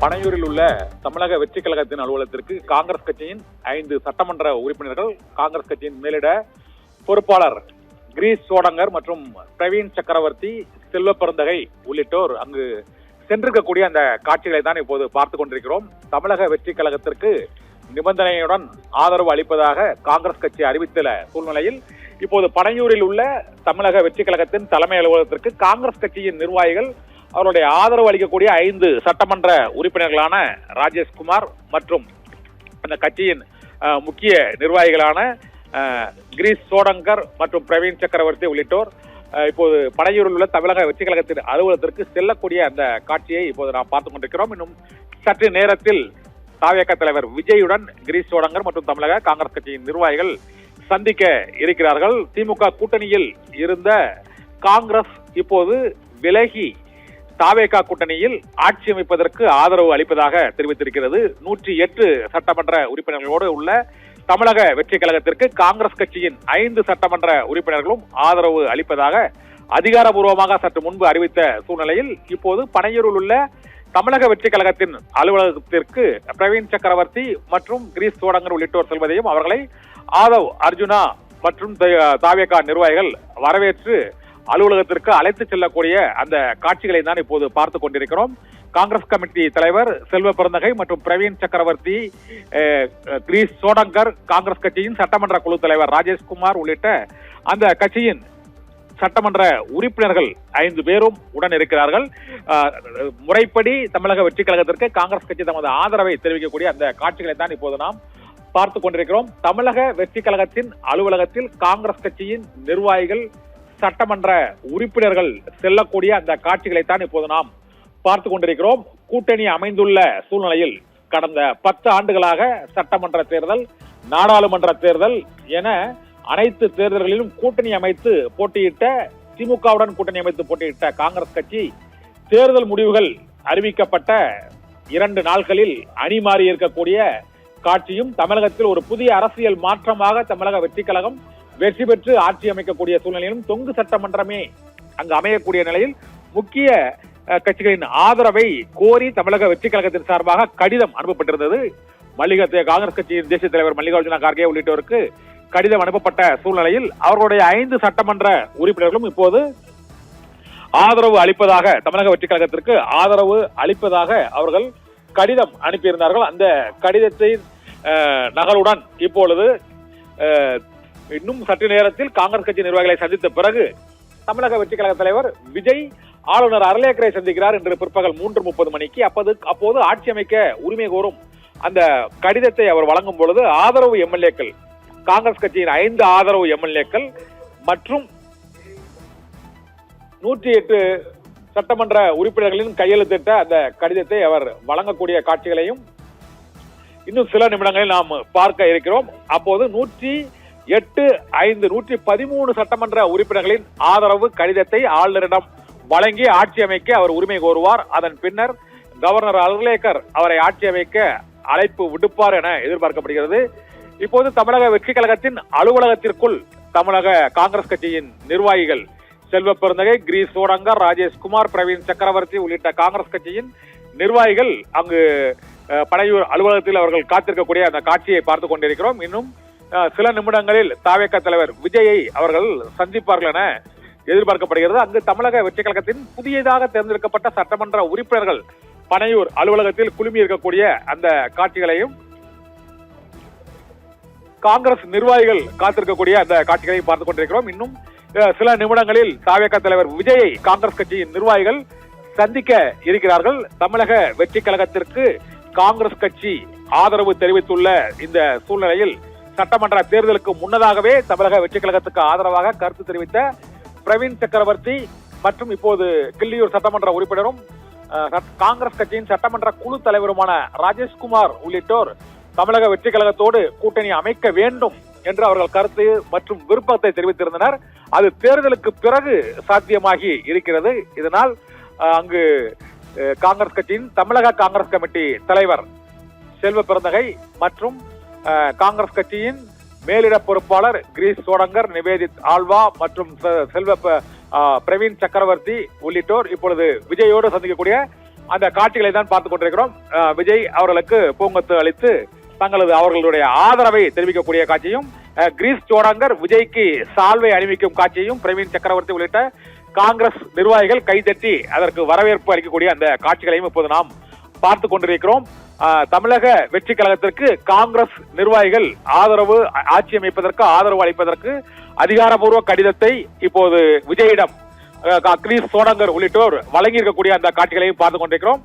பனையூரில் உள்ள தமிழக வெற்றி கழகத்தின் அலுவலகத்திற்கு காங்கிரஸ் கட்சியின் 5 சட்டமன்ற உறுப்பினர்கள், காங்கிரஸ் கட்சியின் மேலிட பொறுப்பாளர் கிரீஷ் சோடங்கர் மற்றும் பிரவீன் சக்கரவர்த்தி, செல்வ பெருந்தகை உள்ளிட்டோர் அங்கு சென்றிருக்கக்கூடிய அந்த காட்சிகளை தான் இப்போது பார்த்துக் கொண்டிருக்கிறோம். தமிழக வெற்றி கழகத்திற்கு நிபந்தனையுடன் ஆதரவு அளிப்பதாக காங்கிரஸ் கட்சி அறிவித்துள்ள சூழ்நிலையில் இப்போது பனையூரில் உள்ள தமிழக வெற்றி கழகத்தின் தலைமை அலுவலகத்திற்கு காங்கிரஸ் கட்சியின் நிர்வாகிகள் அவருடைய ஆதரவு அளிக்கக்கூடிய 5 சட்டமன்ற உறுப்பினர்களான ராஜேஷ்குமார் மற்றும் அந்த கட்சியின் முக்கிய நிர்வாகிகளான கிரீஷ் சோடங்கர் மற்றும் பிரவீன் சக்கரவர்த்தி உள்ளிட்டோர் இப்போது பனையூரில் உள்ள தமிழக வெற்றி கழகத்தின் அலுவலகத்திற்கு செல்லக்கூடிய அந்த காட்சியை இப்போது நாம் பார்த்துக் கொண்டிருக்கிறோம். இன்னும் சற்று நேரத்தில் தாவேக தலைவர் விஜயுடன் கிரீஷ் சோடங்கர் மற்றும் தமிழக காங்கிரஸ் கட்சியின் நிர்வாகிகள் சந்திக்க இருக்கிறார்கள். திமுக கூட்டணியில் இருந்த காங்கிரஸ் இப்போது விலகி தாவேகா கூட்டணியில் ஆட்சி அமைப்பதற்கு ஆதரவு அளிப்பதாக தெரிவித்திருக்கிறது. 108 சட்டமன்ற உறுப்பினர்களோடு உள்ள தமிழக வெற்றி கழகத்திற்கு காங்கிரஸ் கட்சியின் 5 சட்டமன்ற உறுப்பினர்களும் ஆதரவு அளிப்பதாக அதிகாரபூர்வமாக சற்று முன்பு அறிவித்த சூழ்நிலையில் இப்போது பனையூரில் உள்ள தமிழக வெற்றி கழகத்தின் அலுவலகத்திற்கு பிரவீன் சக்கரவர்த்தி மற்றும் கிரீஷ் சோடங்கர் உள்ளிட்டோர் செல்வதையும் அவர்களை ஆதவ் அர்ஜுனா மற்றும் தாவேகா நிர்வாகிகள் வரவேற்று அலுவலகத்திற்கு அழைத்து செல்லக்கூடிய அந்த காட்சிகளை தான் இப்போது பார்த்துக் கொண்டிருக்கிறோம். காங்கிரஸ் கமிட்டி தலைவர் செல்வ பெருந்தகை மற்றும் பிரவீன் சக்கரவர்த்தி, கிரீஷ் சோடங்கர், காங்கிரஸ் கட்சியின் சட்டமன்ற குழு தலைவர் ராஜேஷ்குமார் உள்ளிட்ட அந்த கட்சியின் சட்டமன்ற உறுப்பினர்கள் 5 பேரும் உடன் இருக்கிறார்கள். முறைப்படி தமிழக வெற்றி கழகத்திற்கு காங்கிரஸ் கட்சி தமது ஆதரவை தெரிவிக்கக்கூடிய அந்த காட்சிகளை தான் இப்போது நாம் பார்த்துக் கொண்டிருக்கிறோம். தமிழக வெற்றி கழகத்தின் அலுவலகத்தில் காங்கிரஸ் கட்சியின் நிர்வாகிகள், சட்டமன்ற உறுப்பினர்கள் செல்லக்கூடிய அந்த காட்சிகளை தான் இப்போது நாம் பார்த்துக் கொண்டிருக்கிறோம். கூட்டணி அமைந்துள்ள சூழ்நிலையில் கடந்த 10 ஆண்டுகளாக சட்டமன்ற தேர்தல், நாடாளுமன்ற தேர்தல் என அனைத்து தேர்தல்களிலும் கூட்டணி அமைத்து போட்டியிட்ட, திமுகவுடன் கூட்டணி அமைத்து போட்டியிட்ட காங்கிரஸ் கட்சி தேர்தல் முடிவுகள் அறிவிக்கப்பட்ட 2 நாட்களில் அணி மாறி இருக்கக்கூடிய காட்சியும், தமிழகத்தில் ஒரு புதிய அரசியல் மாற்றமாக தமிழக வெற்றி கழகம் வெற்றி பெற்று ஆட்சி அமைக்கக்கூடிய சூழ்நிலையிலும் தொங்கு சட்டமன்றமே அங்கு அமையக்கூடிய நிலையில் முக்கிய கட்சிகளின் ஆதரவை கோரி தமிழக வெற்றி கழகத்தின் சார்பாக கடிதம் அனுப்பப்பட்டிருந்தது. காங்கிரஸ் கட்சியின் தேசிய தலைவர் மல்லிகார்ஜுன கார்கே உள்ளிட்டோருக்கு கடிதம் அனுப்பப்பட்ட சூழ்நிலையில் அவர்களுடைய 5 சட்டமன்ற உறுப்பினர்களும் இப்போது ஆதரவு அளிப்பதாக, தமிழக வெற்றி கழகத்திற்கு ஆதரவு அளிப்பதாக அவர்கள் கடிதம் அனுப்பியிருந்தார்கள். அந்த கடிதத்தின் நகலுடன் இப்பொழுது இன்னும் சற்று நேரத்தில் காங்கிரஸ் கட்சி நிர்வாகிகளை சந்தித்த பிறகு தமிழக வெற்றி கழக தலைவர் விஜய் ஆளுநர் அர்லேக்கரை சந்திக்கிறார் என்று பிற்பகல் 3:30 மணிக்கு. அப்போது ஆட்சி அமைக்க உரிமை கோரும் அந்த கடிதத்தை அவர் வழங்கும் பொழுது ஆதரவு எம்எல்ஏக்கள், காங்கிரஸ் கட்சியின் 5 ஆதரவு எம்எல்ஏக்கள் மற்றும் 108 சட்டமன்ற உறுப்பினர்களின் கையெழுத்திட்ட அந்த கடிதத்தை அவர் வழங்கக்கூடிய காட்சிகளையும் இன்னும் சில நிமிடங்களில் நாம் பார்க்க இருக்கிறோம். அப்போது 113 சட்டமன்ற உறுப்பினர்களின் ஆதரவு கடிதத்தை ஆளுநரிடம் வழங்கி ஆட்சி அமைக்க அவர் உரிமை கோருவார். அதன் பின்னர் கவர்னர் அர்லேக்கர் அவரை ஆட்சி அமைக்க அழைப்பு விடுப்பார் என எதிர்பார்க்கப்படுகிறது. இப்போது தமிழக வெற்றி கழகத்தின் அலுவலகத்திற்குள் தமிழக காங்கிரஸ் கட்சியின் நிர்வாகிகள் செல்வ பெருந்தகை, கிரீஷ் சோடங்கர், ராஜேஷ்குமார், பிரவீன் சக்கரவர்த்தி உள்ளிட்ட காங்கிரஸ் கட்சியின் நிர்வாகிகள் அங்கு பனையூர் அலுவலகத்தில் அவர்கள் காத்திருக்கக்கூடிய அந்த காட்சியை பார்த்துக் கொண்டிருக்கிறோம். இன்னும் சில நிமிடங்களில் தாவேக தலைவர் விஜயை அவர்கள் சந்திப்பார்கள் என எதிர்பார்க்கப்படுகிறது. அங்கு தமிழக வெற்றி கழகத்தின் புதியதாக தேர்ந்தெடுக்கப்பட்ட சட்டமன்ற உறுப்பினர்கள் பனையூர் அலுவலகத்தில் குழுமி இருக்கக்கூடிய அந்த காட்சிகளையும், காங்கிரஸ் நிர்வாகிகள் காத்திருக்கக்கூடிய அந்த காட்சிகளையும் பார்த்துக் கொண்டிருக்கிறோம். இன்னும் சில நிமிடங்களில் தாவேக தலைவர் விஜயை காங்கிரஸ் கட்சியின் நிர்வாகிகள் சந்திக்க இருக்கிறார்கள். தமிழக வெற்றி கழகத்திற்கு காங்கிரஸ் கட்சி ஆதரவு தெரிவித்துள்ள இந்த சூழ்நிலையில் சட்டமன்ற தேர்தலுக்கு முன்னதாகவே தமிழக வெற்றி கழகத்துக்கு ஆதரவாக கருத்து தெரிவித்த பிரவீன் சக்கரவர்த்தி மற்றும் இப்போது கிள்ளியூர் சட்டமன்ற உறுப்பினரும் காங்கிரஸ் கட்சியின் சட்டமன்ற குழு தலைவருமான ராஜேஷ்குமார் உள்ளிட்டோர் தமிழக வெற்றி கழகத்தோடு கூட்டணி அமைக்க வேண்டும் என்று அவர்கள் கருத்து மற்றும் விருப்பத்தை தெரிவித்திருந்தனர். அது தேர்தலுக்கு பிறகு சாத்தியமாகி இருக்கிறது. இதனால் அங்கு காங்கிரஸ் கட்சியின் தமிழக காங்கிரஸ் கமிட்டி தலைவர் செல்வ பெருந்தகை மற்றும் காங்கிரஸ் கட்சியின் மேலிட பொறுப்பாளர் கிரீஷ் சோடங்கர், நிவேதித் ஆல்வா மற்றும் பிரவீன் சக்கரவர்த்தி உள்ளிட்டோர் இப்பொழுது விஜயோடு சந்திக்கக்கூடிய அந்த காட்சிகளை தான் பார்த்துக் கொண்டிருக்கிறோம். விஜய் அவர்களுக்கு பூங்கொத்து அளித்து அவர்களுடைய ஆதரவை தெரிவிக்கக்கூடிய காட்சியும், கிரீஷ் சோடங்கர் விஜய்க்கு சால்வை அணிவிக்கும் காட்சியும் பிரவீன் சக்கரவர்த்தி உள்ளிட்ட காங்கிரஸ் நிர்வாகிகள் கைதட்டி அதற்கு வரவேற்பு அளிக்கக்கூடிய அந்த காட்சிகளையும் இப்போது நாம் பார்த்துக் கொண்டிருக்கிறோம். தமிழக வெற்றி கழகத்திற்கு காங்கிரஸ் நிர்வாகிகள் ஆட்சி அமைப்பதற்கு ஆதரவு அளிப்பதற்கு அதிகாரப்பூர்வ கடிதத்தை இப்போது விஜயிடம் கிரீஷ் சோடங்கர் உள்ளிட்டோர் வழங்கி இருக்கக்கூடிய அந்த காட்சிகளையும் பார்த்துக் கொண்டிருக்கிறோம்.